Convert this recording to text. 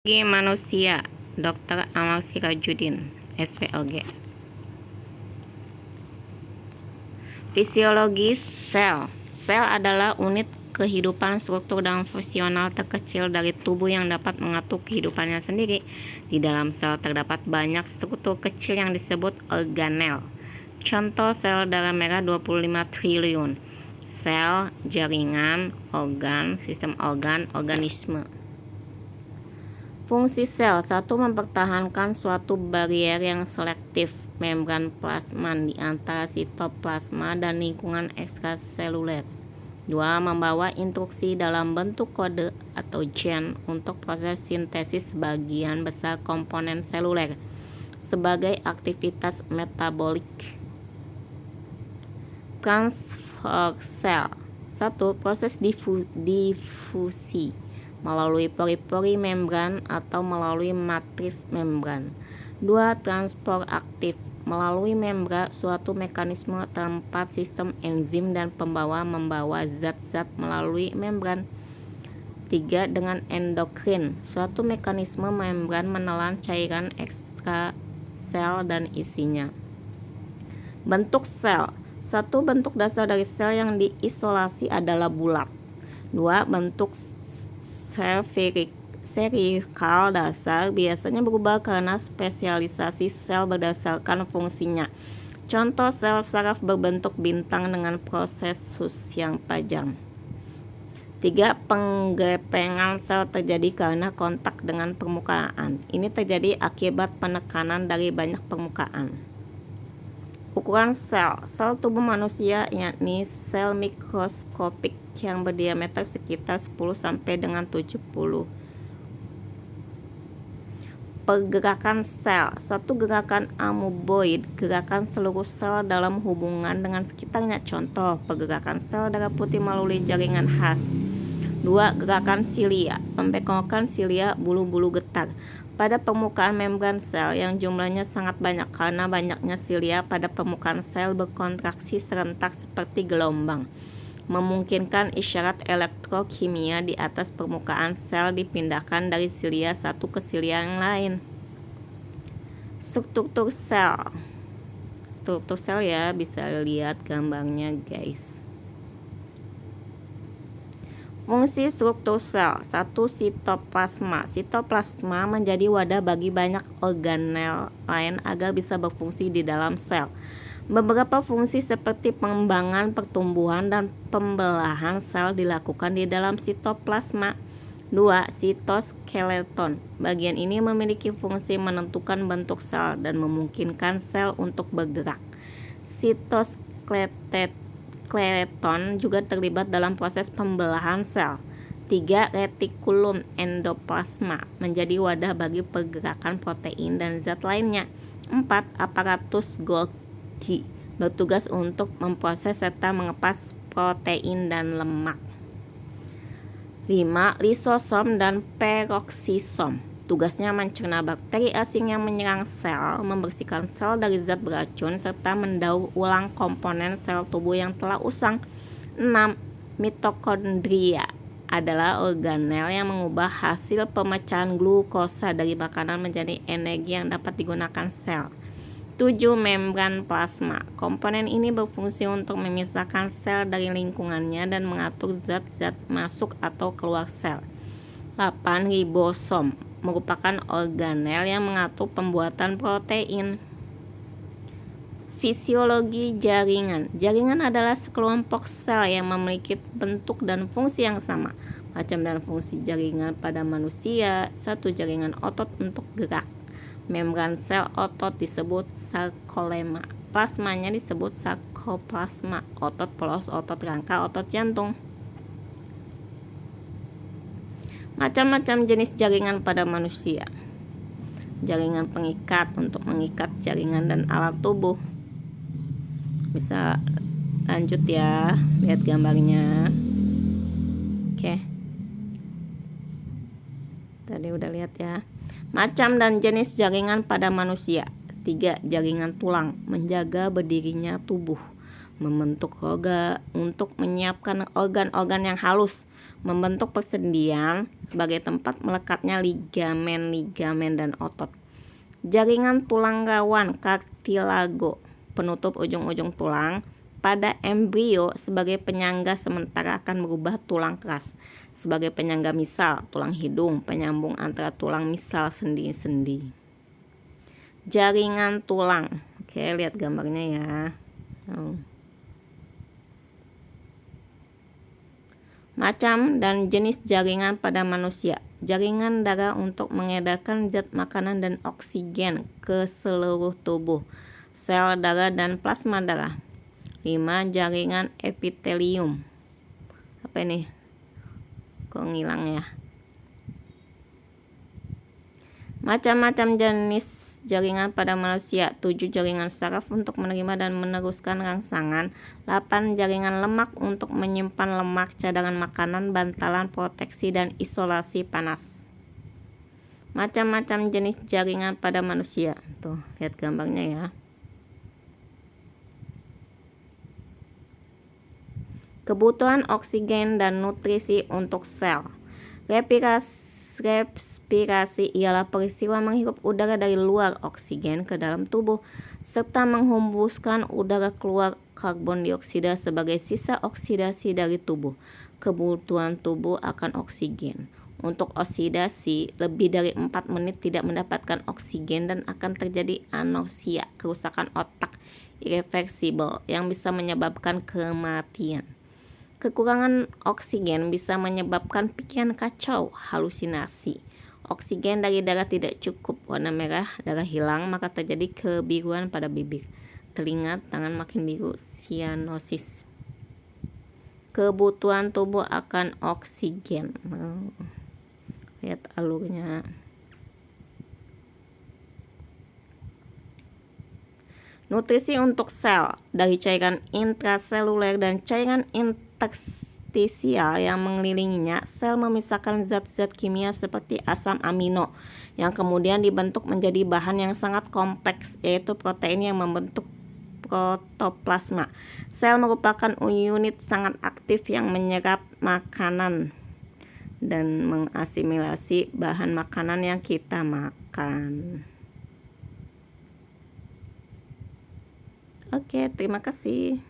Manusia, Dr. Amal Sirajudin, SPOG. Fisiologi sel. Sel adalah unit kehidupan struktur dan fungsional terkecil dari tubuh yang dapat mengatur kehidupannya sendiri. Di dalam sel terdapat banyak struktur kecil yang disebut organel. Contoh sel darah merah 25 triliun. Sel, jaringan, organ, sistem organ, organisme. Fungsi sel. 1. Mempertahankan suatu barrier yang selektif, membran plasma di antara sitoplasma dan lingkungan ekstraseluler. 2. Membawa instruksi dalam bentuk kode atau gen untuk proses sintesis sebagian besar komponen seluler sebagai aktivitas metabolik. Transfer sel. 1. Proses difusi melalui pori-pori membran atau melalui matris membran. 2. Transport aktif melalui membran, suatu mekanisme tempat sistem enzim dan pembawa membawa zat-zat melalui membran. 3. Dengan endokrin, suatu mekanisme membran menelan cairan ekstrasel dan isinya. Bentuk sel. 1. Bentuk dasar dari sel yang diisolasi adalah bulat. 2. Bentuk serikal dasar biasanya berubah karena spesialisasi sel berdasarkan fungsinya. Contoh sel saraf berbentuk bintang dengan prosesus yang panjang. 3. Penggepengan sel terjadi karena kontak dengan permukaan. Ini terjadi akibat penekanan dari banyak permukaan. Ukuran sel. Sel tubuh manusia yakni sel mikroskopik yang berdiameter sekitar 10 sampai dengan 70. Pergerakan sel. 1. Gerakan amoeboid, gerakan seluruh sel dalam hubungan dengan sekitarnya. Contoh, pergerakan sel darah putih melalui jaringan khas. 2. Gerakan silia, pembengkokan silia, bulu-bulu getar pada permukaan membran sel yang jumlahnya sangat banyak karena banyaknya silia pada permukaan sel berkontraksi serentak seperti gelombang, memungkinkan isyarat elektrokimia di atas permukaan sel dipindahkan dari silia satu ke silia yang lain. Struktur sel. Struktur sel ya, bisa lihat gambarnya guys. Fungsi struktur sel. 1. Sitoplasma. Sitoplasma menjadi wadah bagi banyak organel lain agar bisa berfungsi di dalam sel. Beberapa fungsi seperti pengembangan, pertumbuhan, dan pembelahan sel dilakukan di dalam sitoplasma. 2. Sitoskeleton. Bagian ini memiliki fungsi menentukan bentuk sel dan memungkinkan sel untuk bergerak. Sitoskeleton juga terlibat dalam proses pembelahan sel. 3. Retikulum endoplasma menjadi wadah bagi pergerakan protein dan zat lainnya. 4. Aparatus Golgi bertugas untuk memproses serta mengepas protein dan lemak. 5. Lisosom dan peroksisom. Tugasnya mencerna bakteri asing yang menyerang sel, membersihkan sel dari zat beracun, serta mendaur ulang komponen sel tubuh yang telah usang. 6. Mitokondria adalah organel yang mengubah hasil pemecahan glukosa dari makanan menjadi energi yang dapat digunakan sel. 7. Membran plasma. Komponen ini berfungsi untuk memisahkan sel dari lingkungannya dan mengatur zat-zat masuk atau keluar sel. 8. Ribosom merupakan organel yang mengatur pembuatan protein. Fisiologi jaringan. Jaringan adalah sekelompok sel yang memiliki bentuk dan fungsi yang sama. Macam dan fungsi jaringan pada manusia. 1. Jaringan otot untuk gerak. Membran sel otot disebut sarkolema. Plasmanya disebut sarkoplasma. Otot polos, otot rangka, otot jantung. Macam-macam jenis jaringan pada manusia. Jaringan pengikat untuk mengikat jaringan dan alat tubuh. Bisa lanjut ya, lihat gambarnya. Oke. Tadi udah lihat ya. Macam dan jenis jaringan pada manusia. 3. Jaringan tulang menjaga berdirinya tubuh, membentuk roda untuk menyiapkan organ-organ yang halus, membentuk persendian sebagai tempat melekatnya ligamen dan otot. Jaringan tulang rawan kartilago, penutup ujung-ujung tulang, pada embrio sebagai penyangga sementara akan merubah tulang keras sebagai penyangga misal tulang hidung, penyambung antara tulang misal sendi-sendi. Jaringan tulang. Oke, lihat gambarnya ya. Macam dan jenis jaringan pada manusia. Jaringan darah untuk mengedarkan zat makanan dan oksigen ke seluruh tubuh, sel darah dan plasma darah. 5. Jaringan epitelium. Apa ini? Kok ngilang ya? Macam-macam jenis jaringan pada manusia. 7. Jaringan saraf untuk menerima dan meneruskan rangsangan. 8. Jaringan lemak untuk menyimpan lemak, cadangan makanan, bantalan, proteksi, dan isolasi panas. Macam-macam jenis jaringan pada manusia. Tuh, lihat gambarnya ya. Kebutuhan oksigen dan nutrisi untuk sel. Respirasi ialah peristiwa menghirup udara dari luar oksigen ke dalam tubuh serta menghembuskan udara keluar karbon dioksida sebagai sisa oksidasi dari tubuh. Kebutuhan tubuh akan oksigen. Untuk oksidasi, lebih dari 4 menit tidak mendapatkan oksigen dan akan terjadi anoreksia, kerusakan otak irreversibel yang bisa menyebabkan kematian. Kekurangan oksigen bisa menyebabkan pikiran kacau, halusinasi. Oksigen dari darah tidak cukup, warna merah darah hilang, maka terjadi kebiruan pada bibir, telinga, tangan makin biru, sianosis. Kebutuhan tubuh akan oksigen. Lihat alurnya. Nutrisi untuk sel dari cairan intraseluler dan cairan interstisial yang mengelilinginya. Sel memisahkan zat-zat kimia seperti asam amino yang kemudian dibentuk menjadi bahan yang sangat kompleks, yaitu protein yang membentuk protoplasma. Sel merupakan unit sangat aktif yang menyerap makanan dan mengasimilasi bahan makanan yang kita makan. Oke, terima kasih.